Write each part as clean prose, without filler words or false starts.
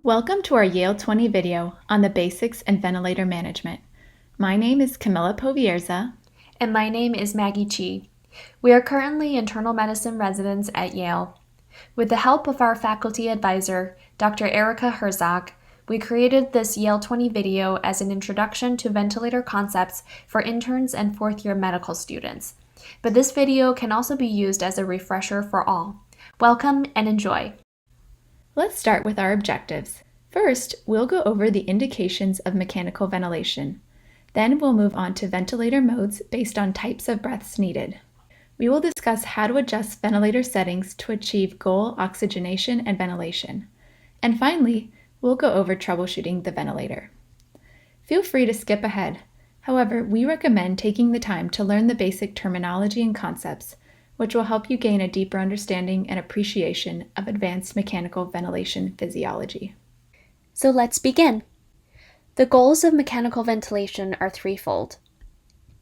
Welcome to our Yale20 video on the basics in ventilator management. My name is Camilla Povierza. And my name is Maggie Chi. We are currently internal medicine residents at Yale. With the help of our faculty advisor, Dr. Erica Herzog, we created this Yale20 video as an introduction to ventilator concepts for interns and fourth-year medical students. But this video can also be used as a refresher for all. Welcome and enjoy. Let's start with our objectives. First, we'll go over the indications of mechanical ventilation. Then we'll move on to ventilator modes based on types of breaths needed. We will discuss how to adjust ventilator settings to achieve goal oxygenation and ventilation. And finally, we'll go over troubleshooting the ventilator. Feel free to skip ahead. However, we recommend taking the time to learn the basic terminology and concepts, which will help you gain a deeper understanding and appreciation of advanced mechanical ventilation physiology. So let's begin. The goals of mechanical ventilation are threefold: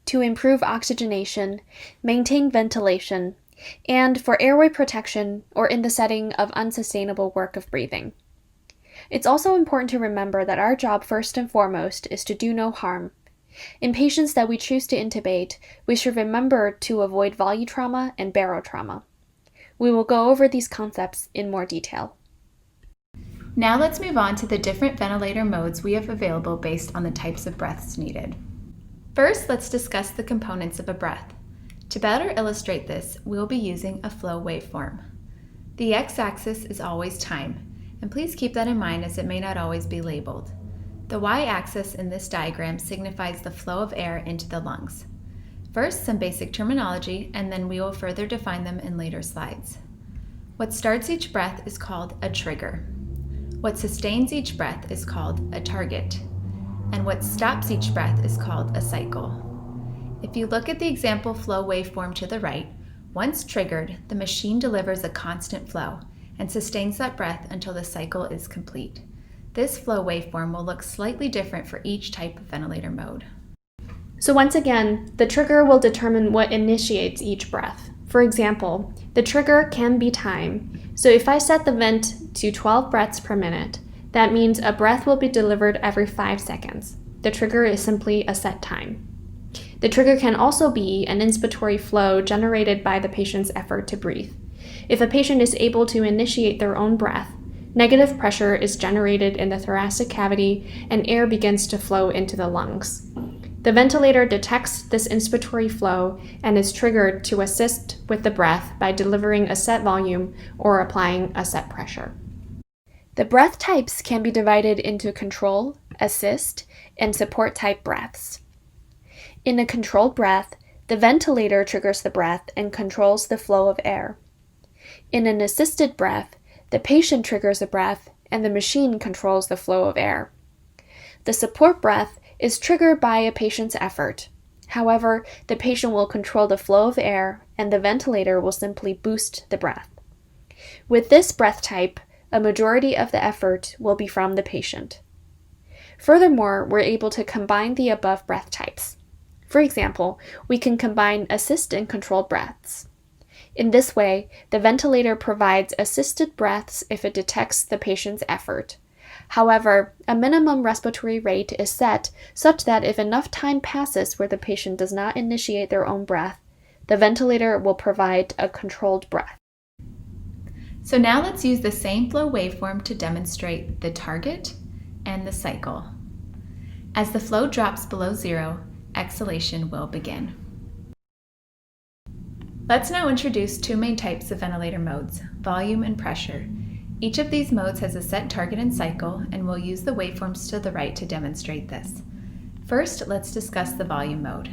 to improve oxygenation, maintain ventilation, and for airway protection or in the setting of unsustainable work of breathing. It's also important to remember that our job first and foremost is to do no harm. In patients that we choose to intubate, we should remember to avoid volume trauma and barotrauma. We will go over these concepts in more detail. Now let's move on to the different ventilator modes we have available based on the types of breaths needed. First, let's discuss the components of a breath. To better illustrate this, we'll be using a flow waveform. The x-axis is always time, and please keep that in mind as it may not always be labeled. The y-axis in this diagram signifies the flow of air into the lungs. First, some basic terminology, and then we will further define them in later slides. What starts each breath is called a trigger. What sustains each breath is called a target. And what stops each breath is called a cycle. If you look at the example flow waveform to the right, once triggered, the machine delivers a constant flow and sustains that breath until the cycle is complete. This flow waveform will look slightly different for each type of ventilator mode. So once again, the trigger will determine what initiates each breath. For example, the trigger can be time. So if I set the vent to 12 breaths per minute, that means a breath will be delivered every 5 seconds. The trigger is simply a set time. The trigger can also be an inspiratory flow generated by the patient's effort to breathe. If a patient is able to initiate their own breath, negative pressure is generated in the thoracic cavity and air begins to flow into the lungs. The ventilator detects this inspiratory flow and is triggered to assist with the breath by delivering a set volume or applying a set pressure. The breath types can be divided into control, assist, and support type breaths. In a controlled breath, the ventilator triggers the breath and controls the flow of air. In an assisted breath, the patient triggers a breath and the machine controls the flow of air. The support breath is triggered by a patient's effort. However, the patient will control the flow of air and the ventilator will simply boost the breath. With this breath type, a majority of the effort will be from the patient. Furthermore, we're able to combine the above breath types. For example, we can combine assist and controlled breaths. In this way, the ventilator provides assisted breaths if it detects the patient's effort. However, a minimum respiratory rate is set such that if enough time passes where the patient does not initiate their own breath, the ventilator will provide a controlled breath. So now let's use the same flow waveform to demonstrate the target and the cycle. As the flow drops below zero, exhalation will begin. Let's now introduce two main types of ventilator modes, volume and pressure. Each of these modes has a set target and cycle, and we'll use the waveforms to the right to demonstrate this. First, let's discuss the volume mode.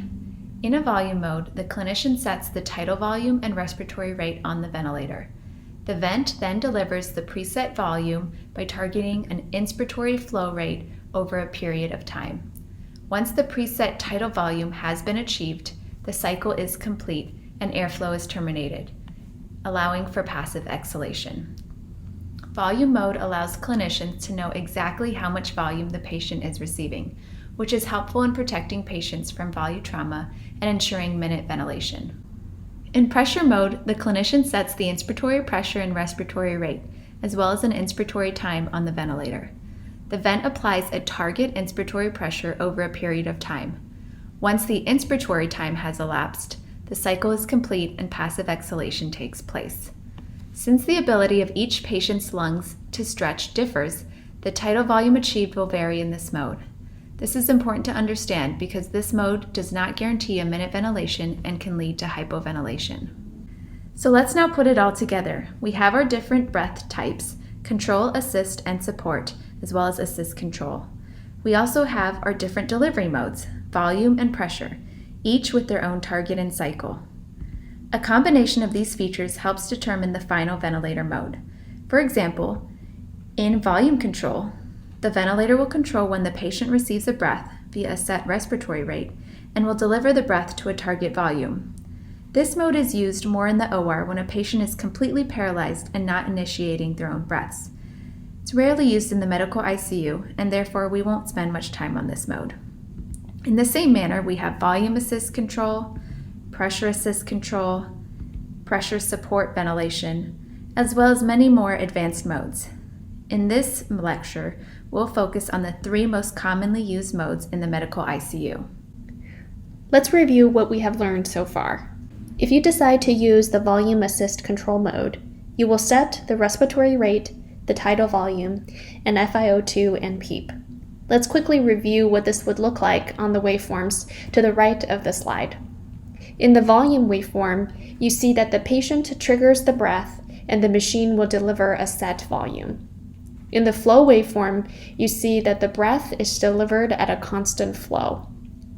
In a volume mode, the clinician sets the tidal volume and respiratory rate on the ventilator. The vent then delivers the preset volume by targeting an inspiratory flow rate over a period of time. Once the preset tidal volume has been achieved, the cycle is complete and airflow is terminated, allowing for passive exhalation. Volume mode allows clinicians to know exactly how much volume the patient is receiving, which is helpful in protecting patients from volume trauma and ensuring minute ventilation. In pressure mode, the clinician sets the inspiratory pressure and respiratory rate, as well as an inspiratory time on the ventilator. The vent applies a target inspiratory pressure over a period of time. Once the inspiratory time has elapsed, the cycle is complete and passive exhalation takes place. Since the ability of each patient's lungs to stretch differs, the tidal volume achieved will vary in this mode. This is important to understand because this mode does not guarantee a minute ventilation and can lead to hypoventilation. So let's now put it all together. We have our different breath types: control, assist, and support, as well as assist control. We also have our different delivery modes, volume and pressure, each with their own target and cycle. A combination of these features helps determine the final ventilator mode. For example, in volume control, the ventilator will control when the patient receives a breath via a set respiratory rate and will deliver the breath to a target volume. This mode is used more in the OR when a patient is completely paralyzed and not initiating their own breaths. It's rarely used in the medical ICU, and therefore we won't spend much time on this mode. In the same manner, we have volume assist control, pressure assist control, pressure support ventilation, as well as many more advanced modes. In this lecture, we'll focus on the 3 most commonly used modes in the medical ICU. Let's review what we have learned so far. If you decide to use the volume assist control mode, you will set the respiratory rate, the tidal volume, and FiO2 and PEEP. Let's quickly review what this would look like on the waveforms to the right of the slide. In the volume waveform, you see that the patient triggers the breath and the machine will deliver a set volume. In the flow waveform, you see that the breath is delivered at a constant flow.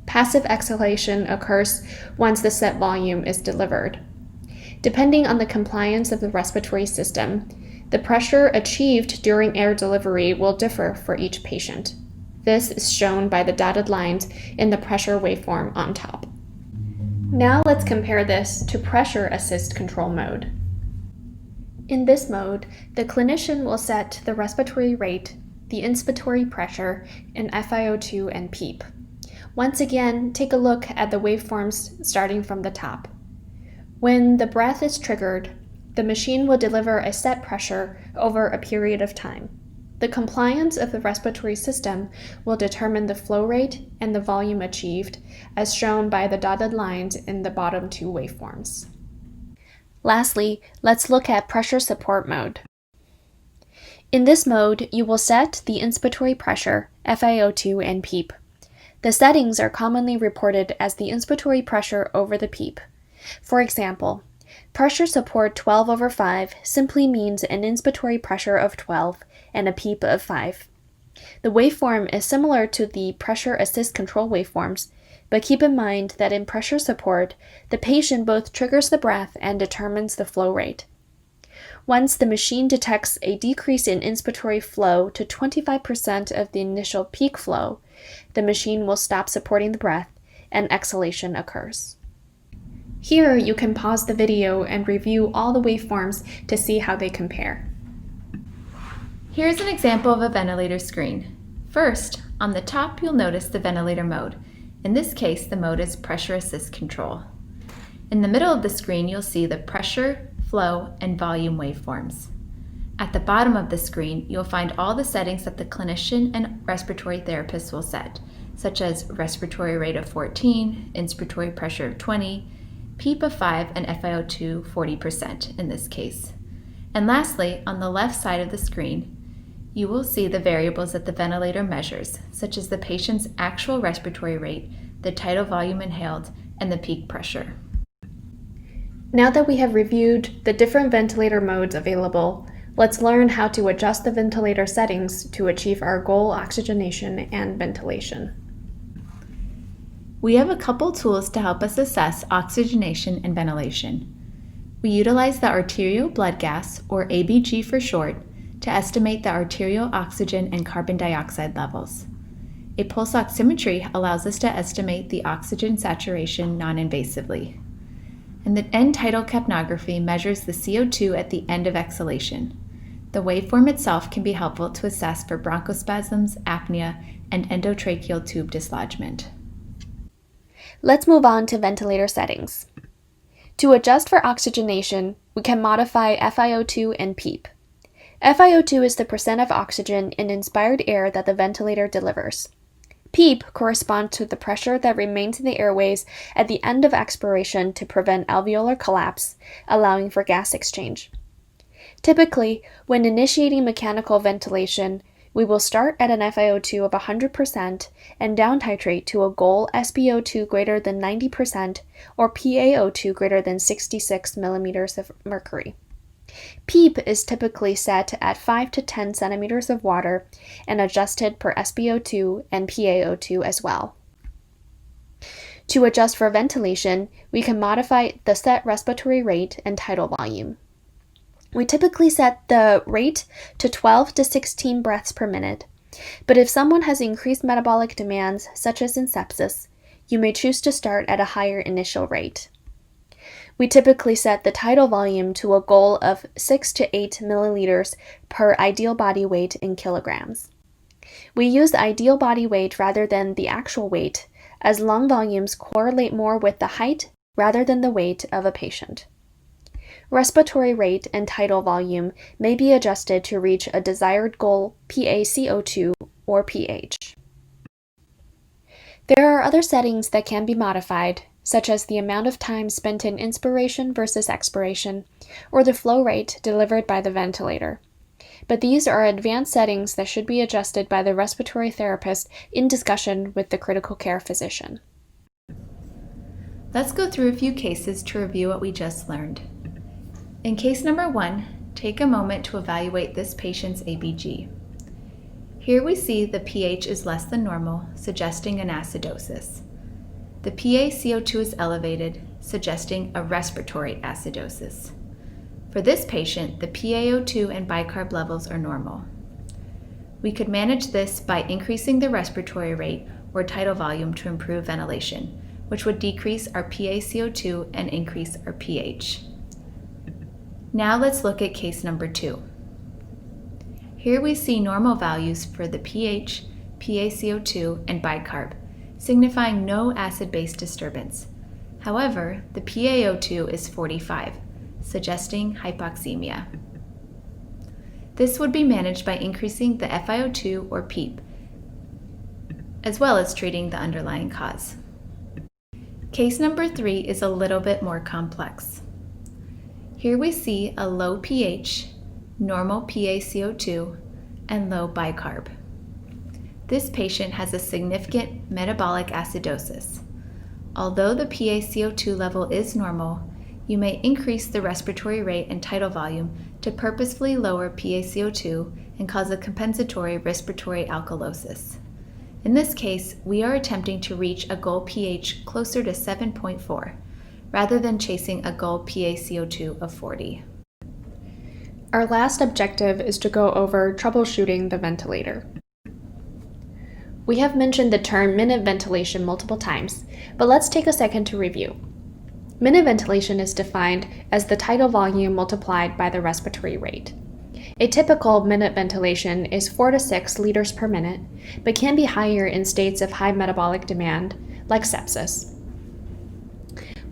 Passive exhalation occurs once the set volume is delivered. Depending on the compliance of the respiratory system, the pressure achieved during air delivery will differ for each patient. This is shown by the dotted lines in the pressure waveform on top. Now let's compare this to pressure assist control mode. In this mode, the clinician will set the respiratory rate, the inspiratory pressure, and FiO2 and PEEP. Once again, take a look at the waveforms starting from the top. When the breath is triggered, the machine will deliver a set pressure over a period of time. The compliance of the respiratory system will determine the flow rate and the volume achieved, as shown by the dotted lines in the bottom 2 waveforms. Lastly, let's look at pressure support mode. In this mode, you will set the inspiratory pressure, FiO2, and PEEP. The settings are commonly reported as the inspiratory pressure over the PEEP. For example, pressure support 12/5 simply means an inspiratory pressure of 12 and a PEEP of 5. The waveform is similar to the pressure assist control waveforms, but keep in mind that in pressure support, the patient both triggers the breath and determines the flow rate. Once the machine detects a decrease in inspiratory flow to 25% of the initial peak flow, the machine will stop supporting the breath and exhalation occurs. Here you can pause the video and review all the waveforms to see how they compare. Here's an example of a ventilator screen. First, on the top you'll notice the ventilator mode. In this case, the mode is pressure assist control. In the middle of the screen, you'll see the pressure, flow, and volume waveforms. At the bottom of the screen, you'll find all the settings that the clinician and respiratory therapist will set, such as respiratory rate of 14, inspiratory pressure of 20, PEEP of 5, and FiO2 40% in this case. And lastly, on the left side of the screen, you will see the variables that the ventilator measures, such as the patient's actual respiratory rate, the tidal volume inhaled, and the peak pressure. Now that we have reviewed the different ventilator modes available, let's learn how to adjust the ventilator settings to achieve our goal oxygenation and ventilation. We have a couple tools to help us assess oxygenation and ventilation. We utilize the arterial blood gas, or ABG for short, to estimate the arterial oxygen and carbon dioxide levels. A pulse oximetry allows us to estimate the oxygen saturation non-invasively. And the end tidal capnography measures the CO2 at the end of exhalation. The waveform itself can be helpful to assess for bronchospasms, apnea, and endotracheal tube dislodgement. Let's move on to ventilator settings. To adjust for oxygenation, we can modify FiO2 and PEEP. FiO2 is the percent of oxygen in inspired air that the ventilator delivers. PEEP corresponds to the pressure that remains in the airways at the end of expiration to prevent alveolar collapse, allowing for gas exchange. Typically, when initiating mechanical ventilation, we will start at an FiO2 of 100% and down titrate to a goal SpO2 greater than 90% or PaO2 greater than 66 millimeters of mercury. PEEP is typically set at 5 to 10 centimeters of water and adjusted per SpO2 and PaO2 as well. To adjust for ventilation, we can modify the set respiratory rate and tidal volume. We typically set the rate to 12 to 16 breaths per minute, but if someone has increased metabolic demands, such as in sepsis, you may choose to start at a higher initial rate. We typically set the tidal volume to a goal of 6 to 8 milliliters per ideal body weight in kilograms. We use the ideal body weight rather than the actual weight, as lung volumes correlate more with the height rather than the weight of a patient. Respiratory rate and tidal volume may be adjusted to reach a desired goal PaCO2 or pH. There are other settings that can be modified, such as the amount of time spent in inspiration versus expiration, or the flow rate delivered by the ventilator. But these are advanced settings that should be adjusted by the respiratory therapist in discussion with the critical care physician. Let's go through a few cases to review what we just learned. In case number 1, take a moment to evaluate this patient's ABG. Here we see the pH is less than normal, suggesting an acidosis. The PaCO2 is elevated, suggesting a respiratory acidosis. For this patient, the PaO2 and bicarb levels are normal. We could manage this by increasing the respiratory rate or tidal volume to improve ventilation, which would decrease our PaCO2 and increase our pH. Now let's look at case number 2. Here we see normal values for the pH, PaCO2, and bicarb, signifying no acid-base disturbance. However, the PaO2 is 45, suggesting hypoxemia. This would be managed by increasing the FiO2 or PEEP, as well as treating the underlying cause. Case number 3 is a little bit more complex. Here we see a low pH, normal PaCO2, and low bicarb. This patient has a significant metabolic acidosis. Although the PaCO2 level is normal, you may increase the respiratory rate and tidal volume to purposefully lower PaCO2 and cause a compensatory respiratory alkalosis. In this case, we are attempting to reach a goal pH closer to 7.4, rather than chasing a goal PaCO2 of 40. Our last objective is to go over troubleshooting the ventilator. We have mentioned the term minute ventilation multiple times, but let's take a second to review. Minute ventilation is defined as the tidal volume multiplied by the respiratory rate. A typical minute ventilation is 4 to 6 liters per minute, but can be higher in states of high metabolic demand, like sepsis.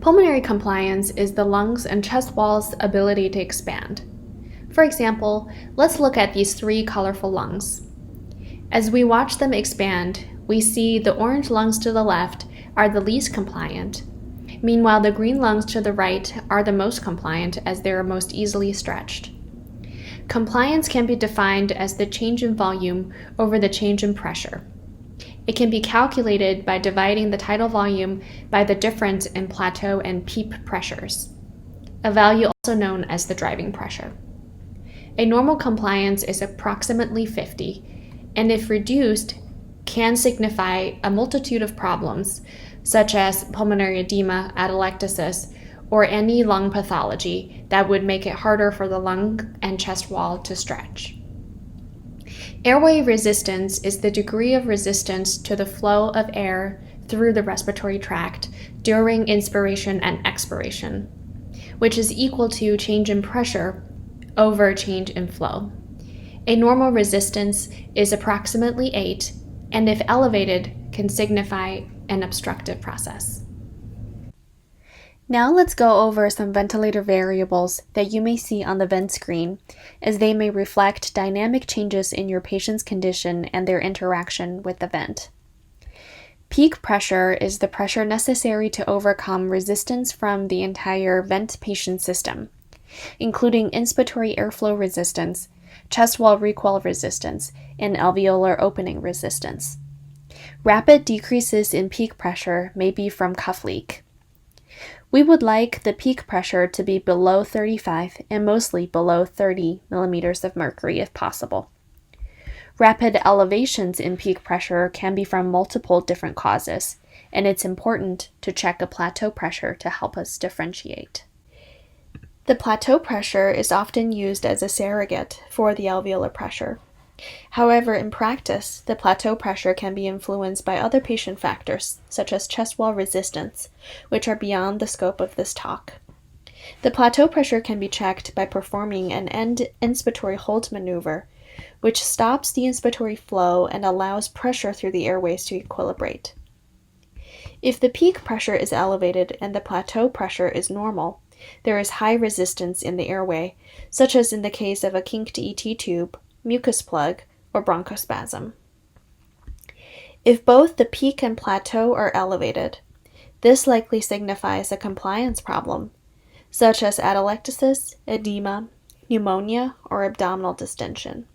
Pulmonary compliance is the lungs and chest wall's ability to expand. For example, let's look at these 3 colorful lungs. As we watch them expand, we see the orange lungs to the left are the least compliant. Meanwhile, the green lungs to the right are the most compliant as they are most easily stretched. Compliance can be defined as the change in volume over the change in pressure. It can be calculated by dividing the tidal volume by the difference in plateau and PEEP pressures, a value also known as the driving pressure. A normal compliance is approximately 50, and if reduced, can signify a multitude of problems, such as pulmonary edema, atelectasis, or any lung pathology that would make it harder for the lung and chest wall to stretch. Airway resistance is the degree of resistance to the flow of air through the respiratory tract during inspiration and expiration, which is equal to change in pressure over change in flow. A normal resistance is approximately 8, and if elevated, can signify an obstructive process. Now let's go over some ventilator variables that you may see on the vent screen, as they may reflect dynamic changes in your patient's condition and their interaction with the vent. Peak pressure is the pressure necessary to overcome resistance from the entire ventilation system, including inspiratory airflow resistance, chest wall recoil resistance, and alveolar opening resistance. Rapid decreases in peak pressure may be from cuff leak. We would like the peak pressure to be below 35 and mostly below 30 millimeters of mercury if possible. Rapid elevations in peak pressure can be from multiple different causes, and it's important to check a plateau pressure to help us differentiate. The plateau pressure is often used as a surrogate for the alveolar pressure. However, in practice, the plateau pressure can be influenced by other patient factors, such as chest wall resistance, which are beyond the scope of this talk. The plateau pressure can be checked by performing an end inspiratory hold maneuver, which stops the inspiratory flow and allows pressure through the airways to equilibrate. If the peak pressure is elevated and the plateau pressure is normal, there is high resistance in the airway, such as in the case of a kinked ET tube, mucus plug, or bronchospasm. If both the peak and plateau are elevated, this likely signifies a compliance problem, such as atelectasis, edema, pneumonia, or abdominal distension.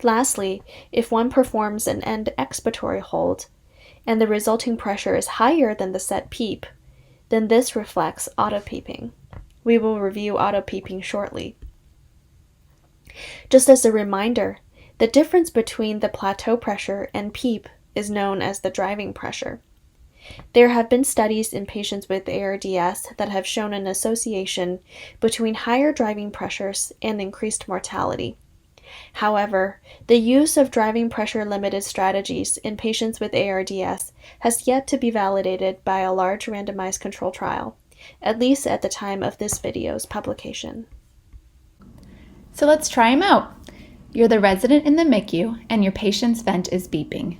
Lastly, if one performs an end expiratory hold, and the resulting pressure is higher than the set PEEP, then this reflects autopeeping. We will review autopeeping shortly. Just as a reminder, the difference between the plateau pressure and PEEP is known as the driving pressure. There have been studies in patients with ARDS that have shown an association between higher driving pressures and increased mortality. However, the use of driving pressure limited strategies in patients with ARDS has yet to be validated by a large randomized control trial, at least at the time of this video's publication. So let's try them out. You're the resident in the MICU and your patient's vent is beeping.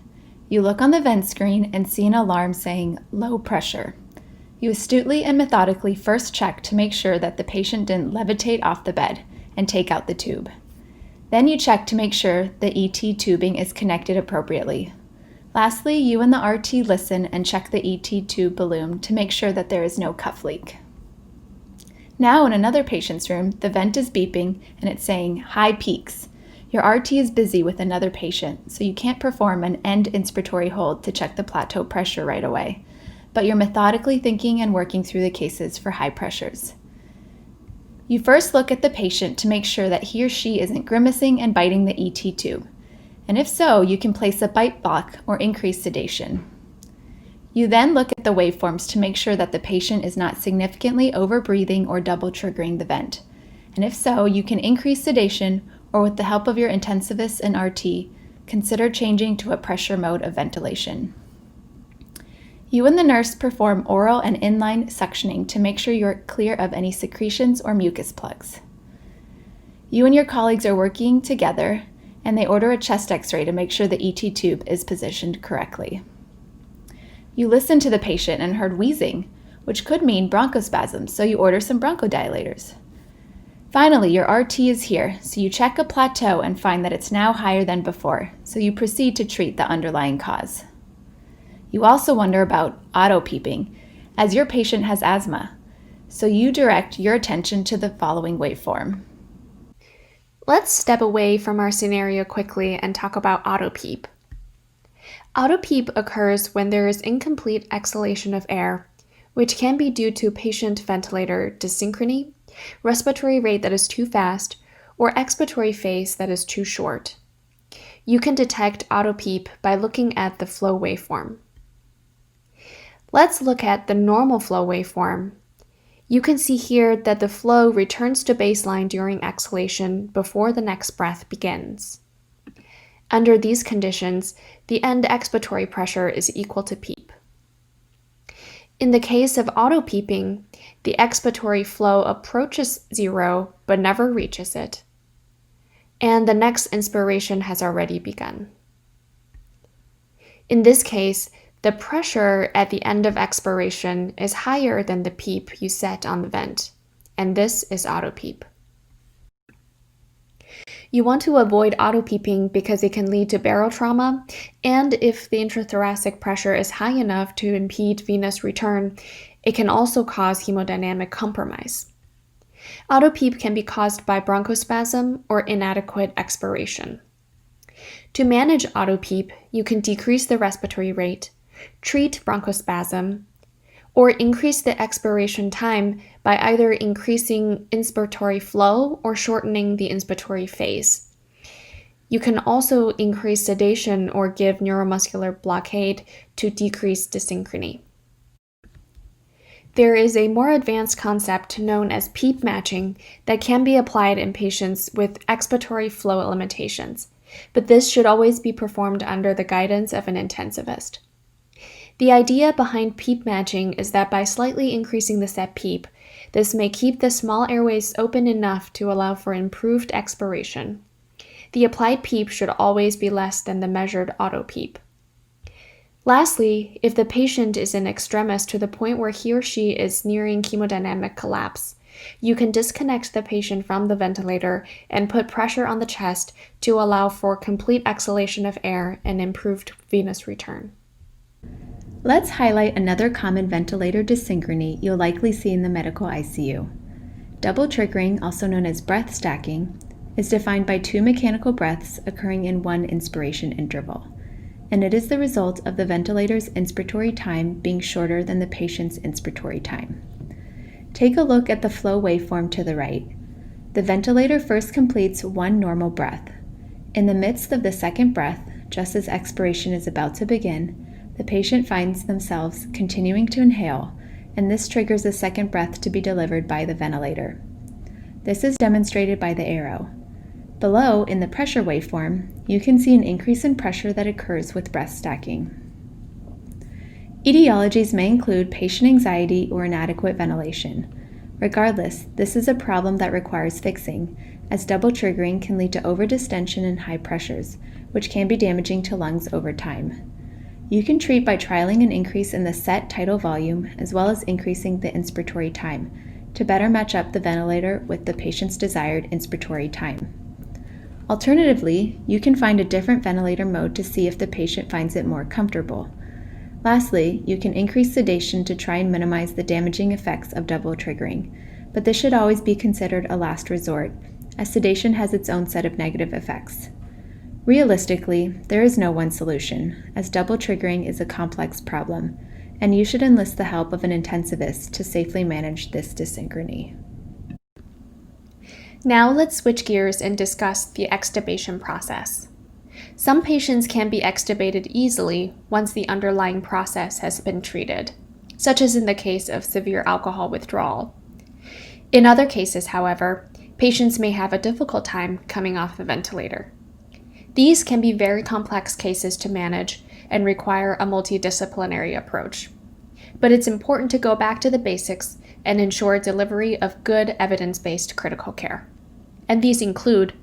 You look on the vent screen and see an alarm saying low pressure. You astutely and methodically first check to make sure that the patient didn't levitate off the bed and take out the tube. Then you check to make sure the ET tubing is connected appropriately. Lastly, you and the RT listen and check the ET tube balloon to make sure that there is no cuff leak. Now in another patient's room, the vent is beeping and it's saying high peaks. Your RT is busy with another patient, so you can't perform an end inspiratory hold to check the plateau pressure right away, but you're methodically thinking and working through the cases for high pressures. You first look at the patient to make sure that he or she isn't grimacing and biting the ET tube, and if so, you can place a bite block or increase sedation. You then look at the waveforms to make sure that the patient is not significantly over-breathing or double triggering the vent. And if so, you can increase sedation or with the help of your intensivist and RT, consider changing to a pressure mode of ventilation. You and the nurse perform oral and inline suctioning to make sure you're clear of any secretions or mucus plugs. You and your colleagues are working together and they order a chest x-ray to make sure the ET tube is positioned correctly. You listened to the patient and heard wheezing, which could mean bronchospasms, so you order some bronchodilators. Finally, your RT is here, so you check a plateau and find that it's now higher than before, so you proceed to treat the underlying cause. You also wonder about autopeeping, as your patient has asthma, so you direct your attention to the following waveform. Let's step away from our scenario quickly and talk about autopeep. Autopeep occurs when there is incomplete exhalation of air, which can be due to patient ventilator dysynchrony, respiratory rate that is too fast, or expiratory phase that is too short. You can detect autopeep by looking at the flow waveform. Let's look at the normal flow waveform. You can see here that the flow returns to baseline during exhalation before the next breath begins. Under these conditions, the end expiratory pressure is equal to PEEP. In the case of autopeeping, the expiratory flow approaches zero but never reaches it, and the next inspiration has already begun. In this case, the pressure at the end of expiration is higher than the PEEP you set on the vent, and this is auto-PEEP. You want to avoid auto-PEEPing because it can lead to barotrauma, and if the intrathoracic pressure is high enough to impede venous return, it can also cause hemodynamic compromise. Auto-PEEP can be caused by bronchospasm or inadequate expiration. To manage auto-PEEP, you can decrease the respiratory rate, treat bronchospasm, or increase the expiration time by either increasing inspiratory flow or shortening the inspiratory phase. You can also increase sedation or give neuromuscular blockade to decrease dysynchrony. There is a more advanced concept known as PEEP matching that can be applied in patients with expiratory flow limitations, but this should always be performed under the guidance of an intensivist. The idea behind PEEP matching is that by slightly increasing the set PEEP, this may keep the small airways open enough to allow for improved expiration. The applied PEEP should always be less than the measured auto-PEEP. Lastly, if the patient is in extremis to the point where he or she is nearing hemodynamic collapse, you can disconnect the patient from the ventilator and put pressure on the chest to allow for complete exhalation of air and improved venous return. Let's highlight another common ventilator dyssynchrony you'll likely see in the medical ICU. Double triggering, also known as breath stacking, is defined by two mechanical breaths occurring in one inspiration interval, and it is the result of the ventilator's inspiratory time being shorter than the patient's inspiratory time. Take a look at the flow waveform to the right. The ventilator first completes one normal breath. In the midst of the second breath, just as expiration is about to begin, the patient finds themselves continuing to inhale, and this triggers a second breath to be delivered by the ventilator. This is demonstrated by the arrow. Below, in the pressure waveform, you can see an increase in pressure that occurs with breath stacking. Etiologies may include patient anxiety or inadequate ventilation. Regardless, this is a problem that requires fixing, as double triggering can lead to overdistension and high pressures, which can be damaging to lungs over time. You can treat by trialing an increase in the set tidal volume as well as increasing the inspiratory time to better match up the ventilator with the patient's desired inspiratory time. Alternatively, you can find a different ventilator mode to see if the patient finds it more comfortable. Lastly, you can increase sedation to try and minimize the damaging effects of double triggering, but this should always be considered a last resort, as sedation has its own set of negative effects. Realistically, there is no one solution, as double triggering is a complex problem, and you should enlist the help of an intensivist to safely manage this dyssynchrony. Now let's switch gears and discuss the extubation process. Some patients can be extubated easily once the underlying process has been treated, such as in the case of severe alcohol withdrawal. In other cases, however, patients may have a difficult time coming off the ventilator. These can be very complex cases to manage and require a multidisciplinary approach. But it's important to go back to the basics and ensure delivery of good evidence-based critical care. And these include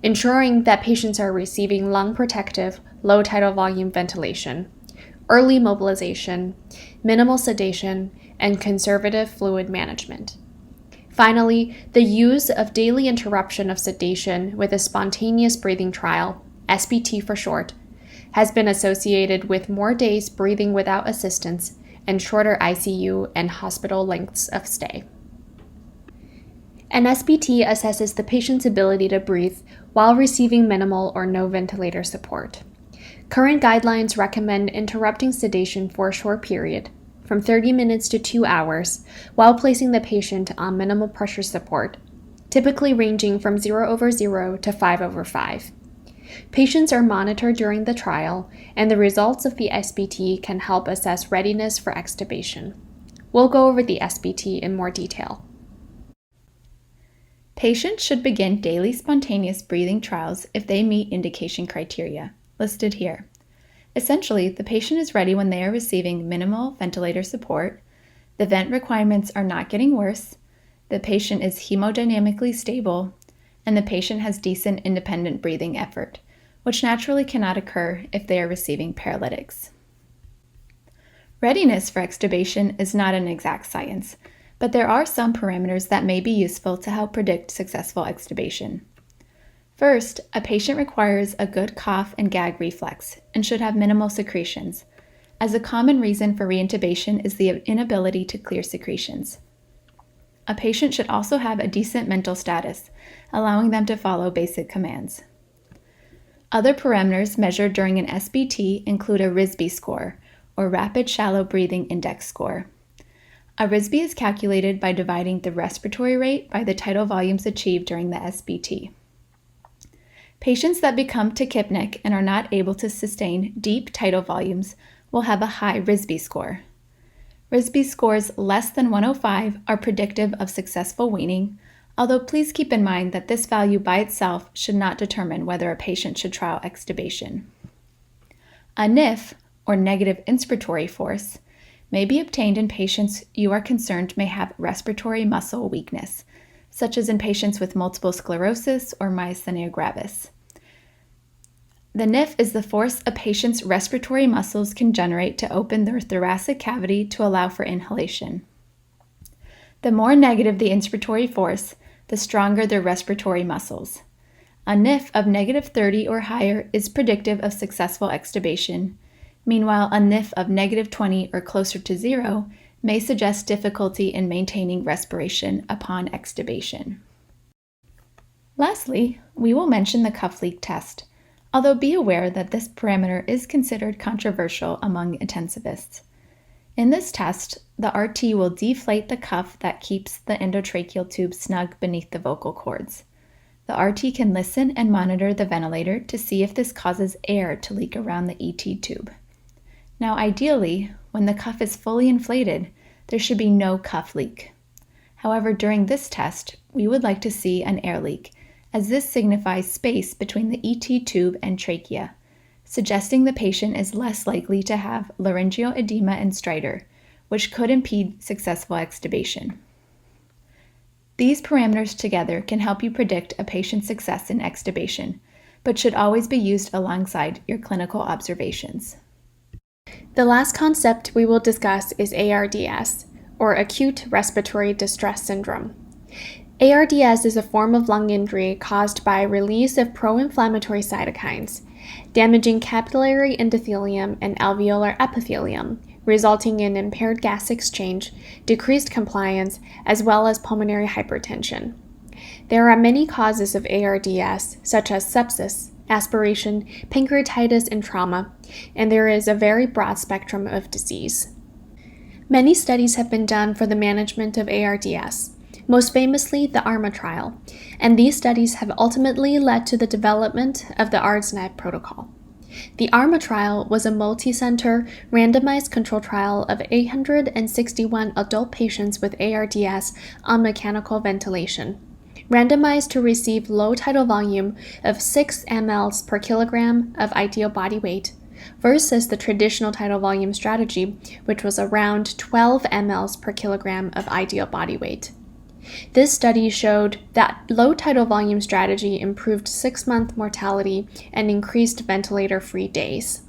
ensuring that patients are receiving lung protective, low tidal volume ventilation, early mobilization, minimal sedation, and conservative fluid management. Finally, the use of daily interruption of sedation with a spontaneous breathing trial, SBT for short, has been associated with more days breathing without assistance and shorter ICU and hospital lengths of stay. An SBT assesses the patient's ability to breathe while receiving minimal or no ventilator support. Current guidelines recommend interrupting sedation for a short period, from 30 minutes to 2 hours, while placing the patient on minimal pressure support, typically ranging from 0/0 to 5/5. Patients are monitored during the trial, and the results of the SBT can help assess readiness for extubation. We'll go over the SBT in more detail. Patients should begin daily spontaneous breathing trials if they meet indication criteria, listed here. Essentially, the patient is ready when they are receiving minimal ventilator support, the vent requirements are not getting worse, the patient is hemodynamically stable, and the patient has decent independent breathing effort, which naturally cannot occur if they are receiving paralytics. Readiness for extubation is not an exact science, but there are some parameters that may be useful to help predict successful extubation. First, a patient requires a good cough and gag reflex and should have minimal secretions, as a common reason for reintubation is the inability to clear secretions. A patient should also have a decent mental status, allowing them to follow basic commands. Other parameters measured during an SBT include a RSBI score, or Rapid Shallow Breathing Index score. A RSBI is calculated by dividing the respiratory rate by the tidal volumes achieved during the SBT. Patients that become tachypnic and are not able to sustain deep tidal volumes will have a high RSBI score. RSBI scores less than 105 are predictive of successful weaning, although please keep in mind that this value by itself should not determine whether a patient should trial extubation. A NIF, or negative inspiratory force, may be obtained in patients you are concerned may have respiratory muscle weakness, such as in patients with multiple sclerosis or myasthenia gravis. The NIF is the force a patient's respiratory muscles can generate to open their thoracic cavity to allow for inhalation. The more negative the inspiratory force, the stronger their respiratory muscles. A NIF of -30 or higher is predictive of successful extubation. Meanwhile, a NIF of -20 or closer to 0 may suggest difficulty in maintaining respiration upon extubation. Lastly, we will mention the cuff leak test, although be aware that this parameter is considered controversial among intensivists. In this test, the RT will deflate the cuff that keeps the endotracheal tube snug beneath the vocal cords. The RT can listen and monitor the ventilator to see if this causes air to leak around the ET tube. Now, ideally, when the cuff is fully inflated, there should be no cuff leak. However, during this test, we would like to see an air leak, as this signifies space between the ET tube and trachea, suggesting the patient is less likely to have laryngeal edema and stridor, which could impede successful extubation. These parameters together can help you predict a patient's success in extubation, but should always be used alongside your clinical observations. The last concept we will discuss is ARDS, or Acute Respiratory Distress Syndrome. ARDS is a form of lung injury caused by release of pro-inflammatory cytokines, damaging capillary endothelium and alveolar epithelium, resulting in impaired gas exchange, decreased compliance, as well as pulmonary hypertension. There are many causes of ARDS, such as sepsis, aspiration, pancreatitis, and trauma, and there is a very broad spectrum of disease. Many studies have been done for the management of ARDS, most famously the ARMA trial, and these studies have ultimately led to the development of the ARDSnet protocol. The ARMA trial was a multi-center, randomized control trial of 861 adult patients with ARDS on mechanical ventilation, randomized to receive low tidal volume of 6 mL per kilogram of ideal body weight, versus the traditional tidal volume strategy, which was around 12 mL per kilogram of ideal body weight. This study showed that low tidal volume strategy improved 6-month mortality and increased ventilator-free days.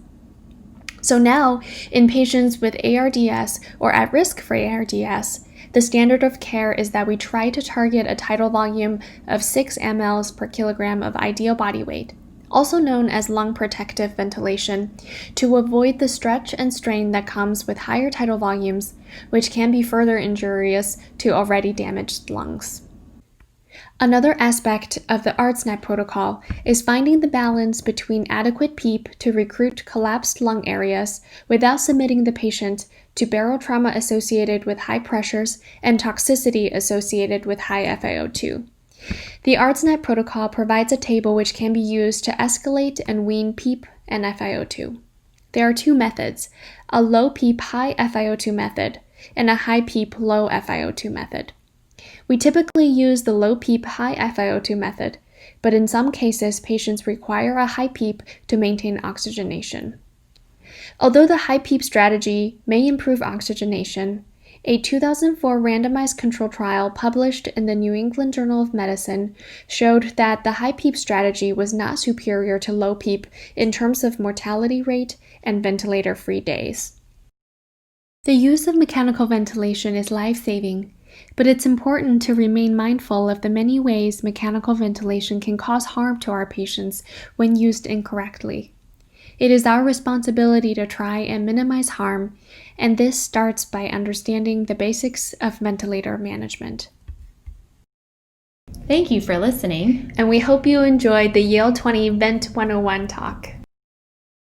So now, in patients with ARDS or at risk for ARDS, the standard of care is that we try to target a tidal volume of 6 mL per kilogram of ideal body weight, also known as lung protective ventilation, to avoid the stretch and strain that comes with higher tidal volumes, which can be further injurious to already damaged lungs. Another aspect of the ARDSnet protocol is finding the balance between adequate PEEP to recruit collapsed lung areas without submitting the patient to barotrauma associated with high pressures and toxicity associated with high FiO2. The ARDSnet protocol provides a table which can be used to escalate and wean PEEP and FiO2. There are two methods, a low PEEP high FiO2 method and a high PEEP low FiO2 method. We typically use the low PEEP high FiO2 method, but in some cases patients require a high PEEP to maintain oxygenation. Although the high PEEP strategy may improve oxygenation, a 2004 randomized control trial published in the New England Journal of Medicine showed that the high PEEP strategy was not superior to low PEEP in terms of mortality rate and ventilator-free days. The use of mechanical ventilation is life-saving, but it's important to remain mindful of the many ways mechanical ventilation can cause harm to our patients when used incorrectly. It is our responsibility to try and minimize harm, and this starts by understanding the basics of ventilator management. Thank you for listening. And we hope you enjoyed the Yale20 Vent 101 talk.